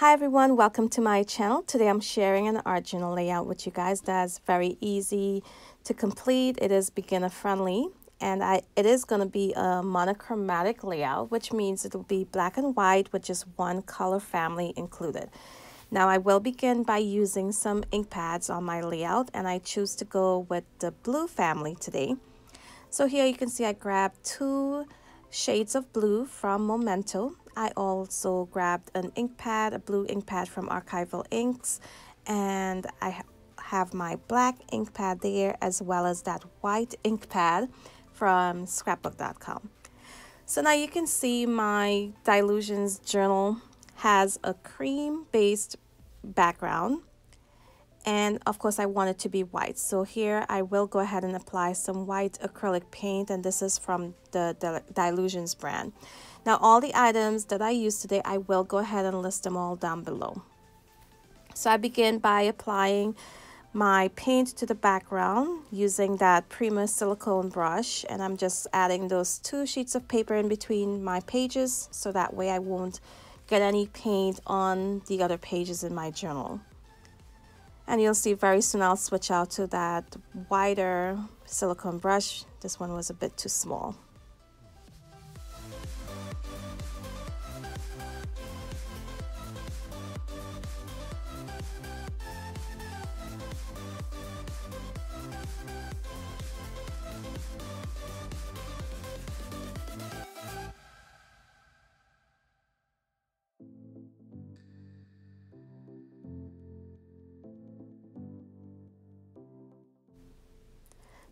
Hi everyone, welcome to my channel. Today I'm sharing an art journal layout with you guys that's very easy to complete. It is beginner friendly and it is going to be a monochromatic layout, which means it will be black and white with just one color family included. Now I will begin by using some ink pads on my layout, and I choose to go with the blue family today. So here you can see I grabbed two shades of blue from Memento. I also grabbed an ink pad, a blue ink pad from Archival Inks, and I have my black ink pad there, as well as that white ink pad from scrapbook.com. So now you can see my Dylusions Journal has a cream-based background, and of course I want it to be white. So here I will go ahead and apply some white acrylic paint, and this is from the Dylusions brand. Now all the items that I use today, I will go ahead and list them all down below. So I begin by applying my paint to the background using that Prima silicone brush, and I'm just adding those two sheets of paper in between my pages so that way I won't get any paint on the other pages in my journal. And you'll see very soon I'll switch out to that wider silicone brush. This one was a bit too small.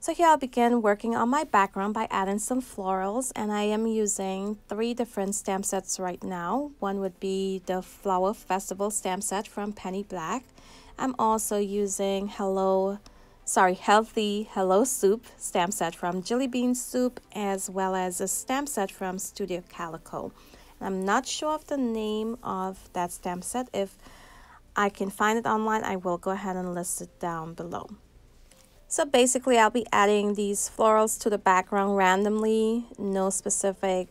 So here I'll begin working on my background by adding some florals, and I am using 3 different stamp sets right now. One would be the Flower Festival stamp set from Penny Black. I'm also using Healthy Hello Soup stamp set from Jelly Bean Soup, as well as a stamp set from Studio Calico. I'm not sure of the name of that stamp set. If I can find it online, I will go ahead and list it down below. So basically I'll be adding these florals to the background randomly, no specific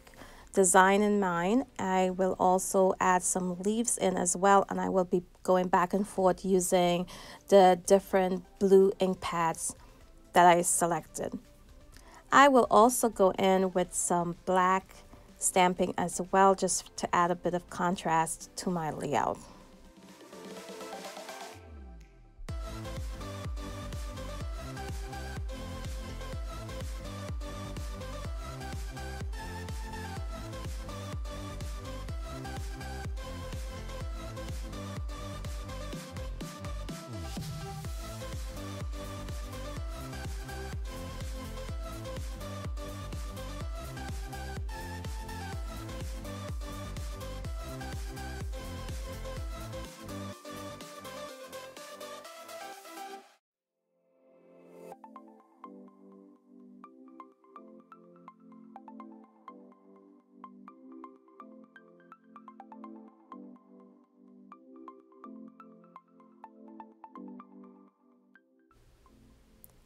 design in mind. I will also add some leaves in as well, and I will be going back and forth using the different blue ink pads that I selected. I will also go in with some black stamping as well, just to add a bit of contrast to my layout.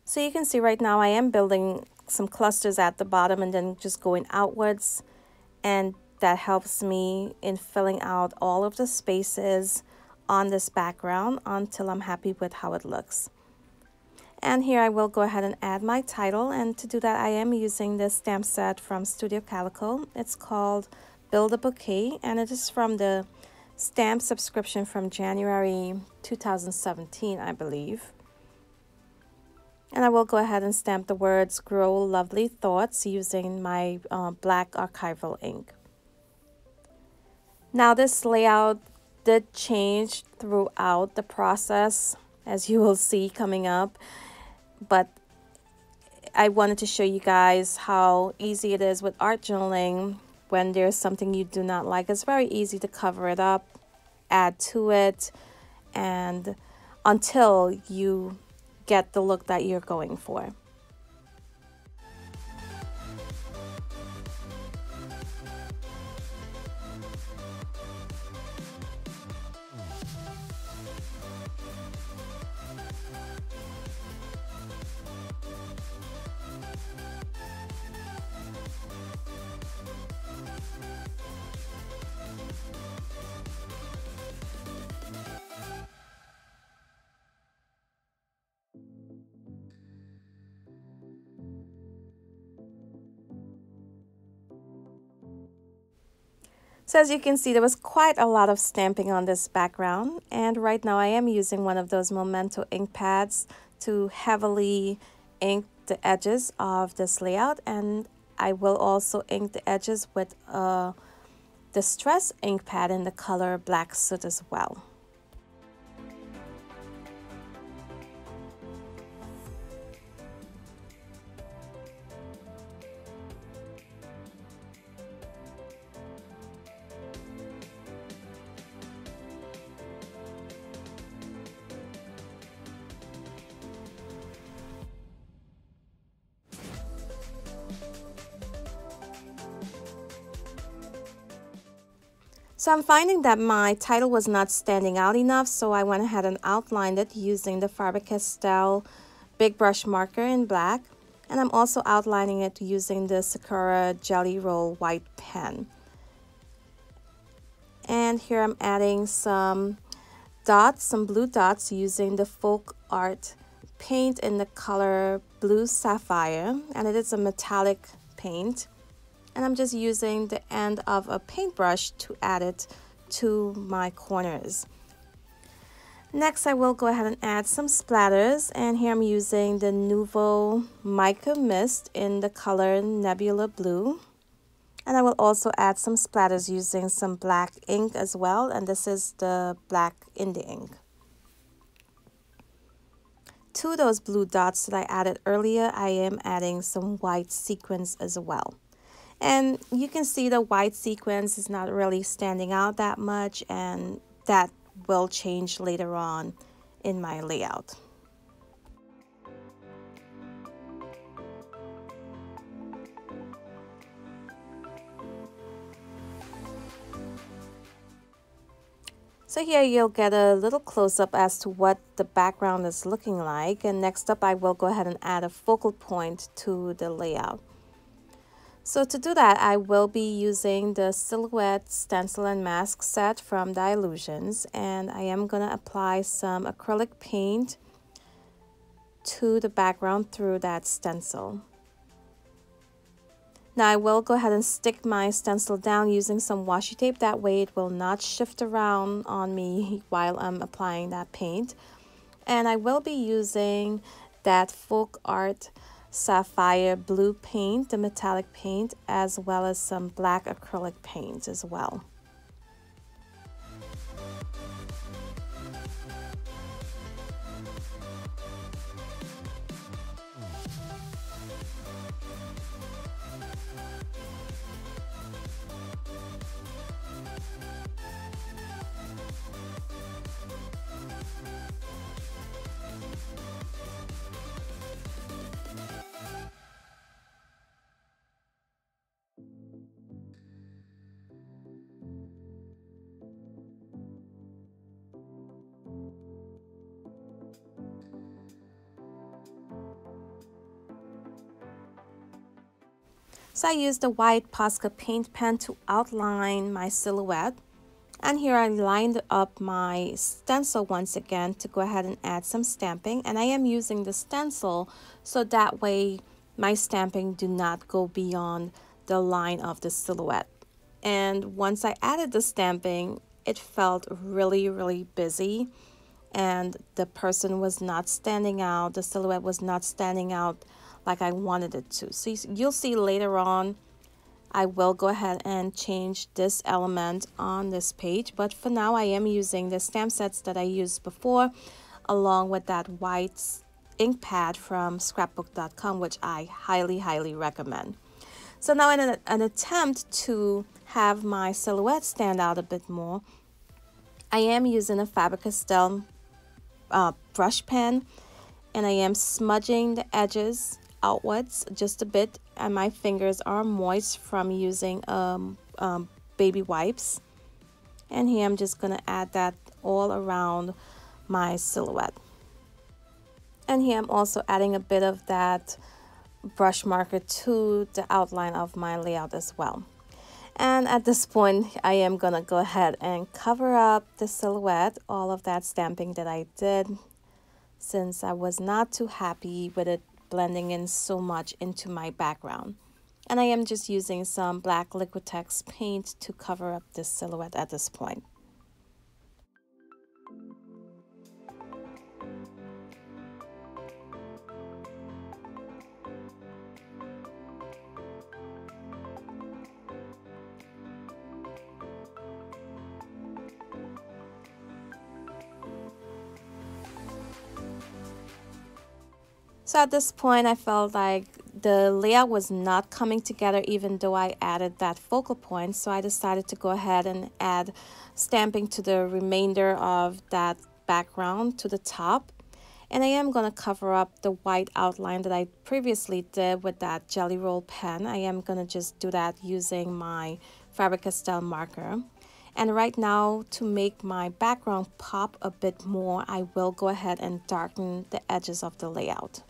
So you can see right now I am building some clusters at the bottom and then just going outwards, and that helps me in filling out all of the spaces on this background until I'm happy with how it looks. And here I will go ahead and add my title, and to do that I am using this stamp set from Studio Calico. It's called Build a Bouquet, and it is from the stamp subscription from January 2017, I believe. And I will go ahead and stamp the words "Grow Lovely Thoughts" using my black archival ink. Now this layout did change throughout the process, as you will see coming up, but I wanted to show you guys how easy it is with art journaling. When there's something you do not like, it's very easy to cover it up, add to it, and until you get the look that you're going for. So as you can see, there was quite a lot of stamping on this background, and right now I am using one of those Memento ink pads to heavily ink the edges of this layout, and I will also ink the edges with a Distress ink pad in the color Black Soot as well. So I'm finding that my title was not standing out enough, so I went ahead and outlined it using the Faber Castell Big Brush Marker in black. And I'm also outlining it using the Sakura Jelly Roll white pen. And here I'm adding some dots, some blue dots using the Folk Art paint in the color Blue Sapphire. And it is a metallic paint. And I'm just using the end of a paintbrush to add it to my corners. Next, I will go ahead and add some splatters, and here I'm using the Nuvo Mica Mist in the color Nebula Blue. And I will also add some splatters using some black ink as well, and this is the black indie ink. To those blue dots that I added earlier, I am adding some white sequins as well. And you can see the white sequence is not really standing out that much, and that will change later on in my layout. So here you'll get a little close-up as to what the background is looking like. And next up, I will go ahead and add a focal point to the layout. So to do that, I will be using the Silhouette Stencil and Mask set from Dylusions, and I am going to apply some acrylic paint to the background through that stencil. Now I will go ahead and stick my stencil down using some washi tape, that way it will not shift around on me while I'm applying that paint. And I will be using that Folk Art Sapphire blue paint, the metallic paint, as well as some black acrylic paint as well. So I used the white Posca paint pen to outline my silhouette. And here I lined up my stencil once again to go ahead and add some stamping. And I am using the stencil so that way my stamping do not go beyond the line of the silhouette. And once I added the stamping, it felt really busy. And the person was not standing out, the silhouette was not standing out like I wanted it to. So you'll see later on, I will go ahead and change this element on this page. But for now, I am using the stamp sets that I used before, along with that white ink pad from scrapbook.com, which I highly recommend. So now in an attempt to have my silhouette stand out a bit more, I am using a Faber Castell brush pen, and I am smudging the edges outwards just a bit, and my fingers are moist from using baby wipes. And here I'm just going to add that all around my silhouette. And here I'm also adding a bit of that brush marker to the outline of my layout as well. And at this point, I am going to go ahead and cover up the silhouette, all of that stamping that I did, since I was not too happy with it blending in so much into my background. And I am just using some black Liquitex paint to cover up this silhouette at this point. So at this point, I felt like the layout was not coming together even though I added that focal point. So I decided to go ahead and add stamping to the remainder of that background to the top. And I am going to cover up the white outline that I previously did with that Jelly Roll pen. I am going to just do that using my Faber Castell marker. And right now, to make my background pop a bit more, I will go ahead and darken the edges of the layout.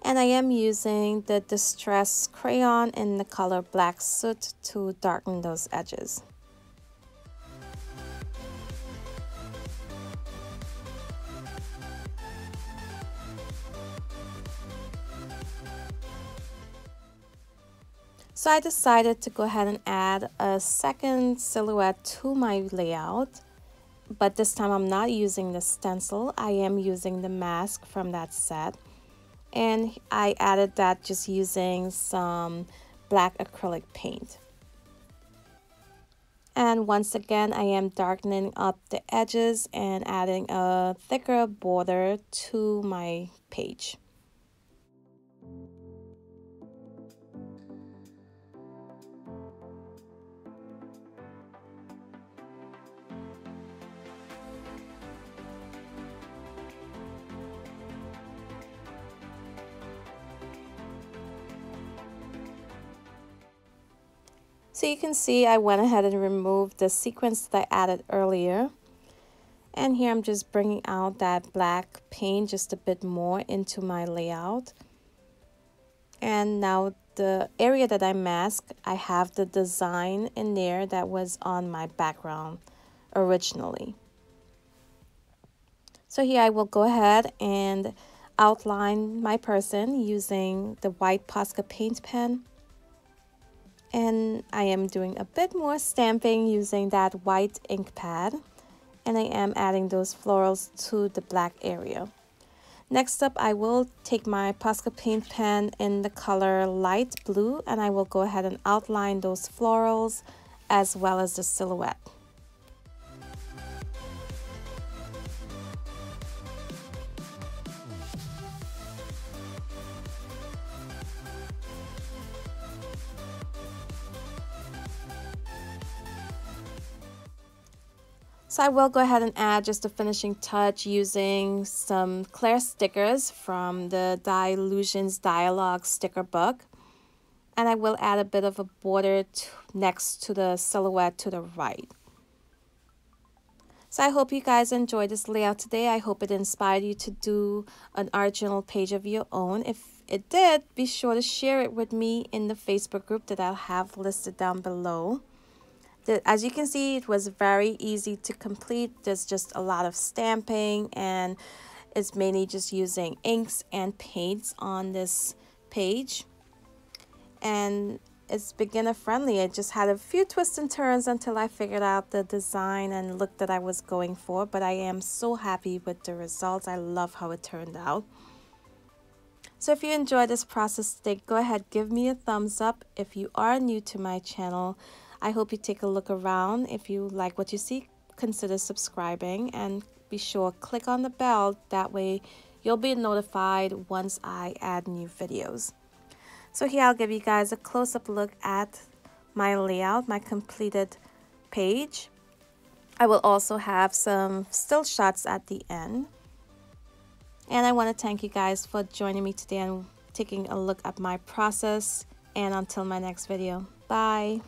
And I am using the Distress Crayon in the color Black Soot to darken those edges. So I decided to go ahead and add a second silhouette to my layout. But this time I'm not using the stencil, I am using the mask from that set. And I added that just using some black acrylic paint. And once again, I am darkening up the edges and adding a thicker border to my page. So you can see I went ahead and removed the sequence that I added earlier. And here I'm just bringing out that black paint just a bit more into my layout. And now the area that I masked, I have the design in there that was on my background originally. So here I will go ahead and outline my person using the white Posca paint pen. And I am doing a bit more stamping using that white ink pad. And I am adding those florals to the black area. Next up, I will take my Posca paint pen in the color light blue. And I will go ahead and outline those florals as well as the silhouette. So I will go ahead and add just a finishing touch using some clear stickers from the Dylusions Dialogue sticker book. And I will add a bit of a border next to the silhouette to the right. So I hope you guys enjoyed this layout today. I hope it inspired you to do an art journal page of your own. If it did, be sure to share it with me in the Facebook group that I'll have listed down below. As you can see, it was very easy to complete. There's just a lot of stamping and it's mainly just using inks and paints on this page. And it's beginner friendly. It just had a few twists and turns until I figured out the design and look that I was going for. But I am so happy with the results. I love how it turned out. So if you enjoyed this process today, go ahead, give me a thumbs up. If you are new to my channel, I hope you take a look around. If you like what you see, consider subscribing and be sure click on the bell. That way you'll be notified once I add new videos. So here I'll give you guys a close-up look at my layout, my completed page. I will also have some still shots at the end. And I want to thank you guys for joining me today and taking a look at my process. And until my next video, bye.